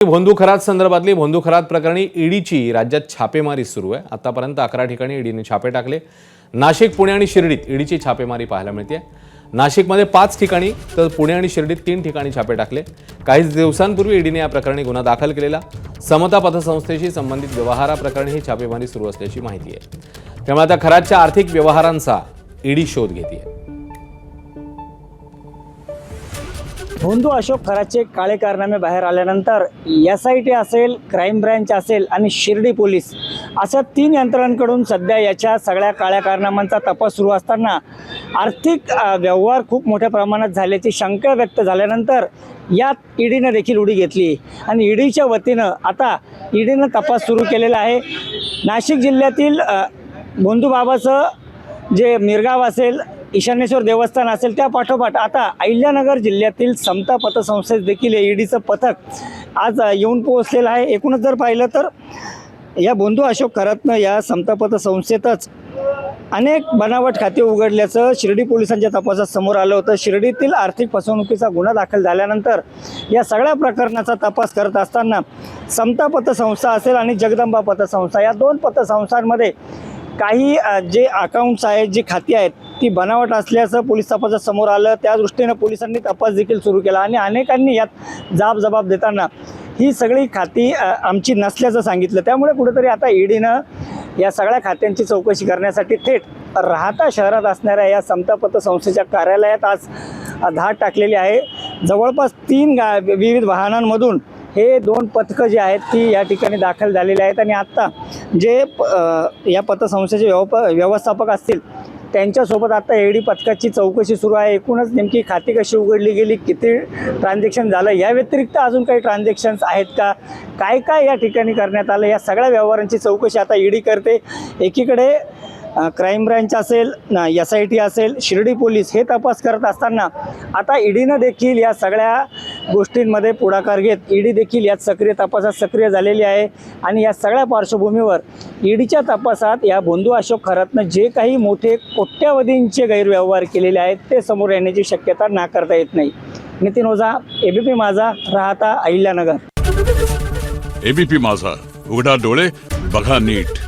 भोंदू खरात संदर्भातली भोंदू खरात प्रकरणी ईडीची राज्यात छापेमारी सुरू आहे। आतापर्यंत 11 ठिकाणी ईडीने छापे टाकले। नाशिक, पुणे आणि शिर्डीत ईडीची छापेमारी पाहायला मिळते। नाशिकमध्ये 5 ठिकाणी तर पुणे आणि शिर्डीत 3 ठिकाणी छापे टाकले। काही दिवसांपूर्वी ईडीने या प्रकरणी गुन्हा दाखल केलेला। समता पतसंस्थेशी संबंधित व्यवहाराप्रकरणी ही छापेमारी सुरू असल्याची माहिती आहे। त्यामुळे आता खरातच्या आर्थिक व्यवहारांचा ईडी शोध घेते। भोंदू अशोक खरातचे काळे कारनामे बाहेर आल्यानंतर SIT असेल, क्राईम ब्रँच असेल आणि शिर्डी पोलीस अशा 3 यंत्रणांकडून सध्या याच्या सगळ्या काळ्या कारनाम्यांचा तपास सुरू असताना आर्थिक व्यवहार खूप मोठ्या प्रमाणात झाल्याची शंका व्यक्त झाल्यानंतर यात ईडीनं देखील उडी घेतली आणि ईडीच्या वतीनं आता ईडीनं तपास सुरू केलेला आहे। नाशिक जिल्ह्यातील भोंदू बाबाचं जे मिरगाव असेल, ईशानेश्वर देवस्थान असेल, त्या पाठोपाठ आता अहिल्यानगर जिल्ह्यातील समता पतसंस्थेत देखील ईडीचं पथक आज येऊन पोहोचलेलं आहे। एकूणच जर पाहिलं तर या भोंदू अशोक खरातनं या समता पतसंस्थेतच अनेक बनावट खाते उघडल्याचं शिर्डी पोलिसांच्या तपासात समोर आलं होतं। शिर्डीतील आर्थिक फसवणुकीचा गुन्हा दाखल झाल्यानंतर या सगळ्या प्रकरणाचा तपास करत असताना समता पतसंस्था असेल आणि जगदंबा पतसंस्था या 2 पतसंस्थांमध्ये काही जे अकाउंट्स आहेत, जी खाती आहेत, ती बनावट असल्याचं पोलीस तपासात समोर आलं। त्या दृष्टीनं पोलिसांनी तपास देखील सुरू केला आणि अनेकांनी यात जबाब देताना ही सगळी खाती आमची नसल्याचं सांगितलं। त्यामुळे कुठेतरी आता ईडीनं या सगळ्या खात्यांची चौकशी करण्यासाठी थेट राहता शहरात असणाऱ्या या समता पतसंस्थेच्या कार्यालयात आज धाड टाकलेली आहे। जवळपास 3 विविध वाहनांमधून हे 2 पथकं जी आहेत ती या ठिकाणी दाखल झालेली आहेत आणि आत्ता जे या पतसंस्थेचे व्यवस्थापक असतील त्यांच्यासोबत आता ईडी पथकाची चौकशी सुरू आहे। एकूणच नेमकी खाती कशी उघडली गेली, किती ट्रान्झॅक्शन झालं, या व्यतिरिक्त अजून काही ट्रान्झॅक्शन्स आहेत का, काय या ठिकाणी करण्यात आलं, या सगळ्या व्यवहारांची चौकशी आता ईडी करते। एकीकडे क्राईम ब्रँच असेल, SIT असेल, शिर्डी पोलीस हे तपास करत असताना आता ईडीनं देखील या सगळ्या गोष्टींमध्ये पुढाकार घेत ईडी देखील यात तपासात सक्रिय झालेली आहे आणि या सगळ्या पार्श्वभूमीवर ईडीच्या तपासात या भोंदू अशोक खरातनं जे काही मोठे कोट्यावधींचे गैरव्यवहार केलेले आहेत ते समोर येण्याची शक्यता नाकारता येत नाही। नितीन ओझा, ABP माझा, राहता अहिल्यानगर। ABP माझा, उघडा डोळे बघा नीट।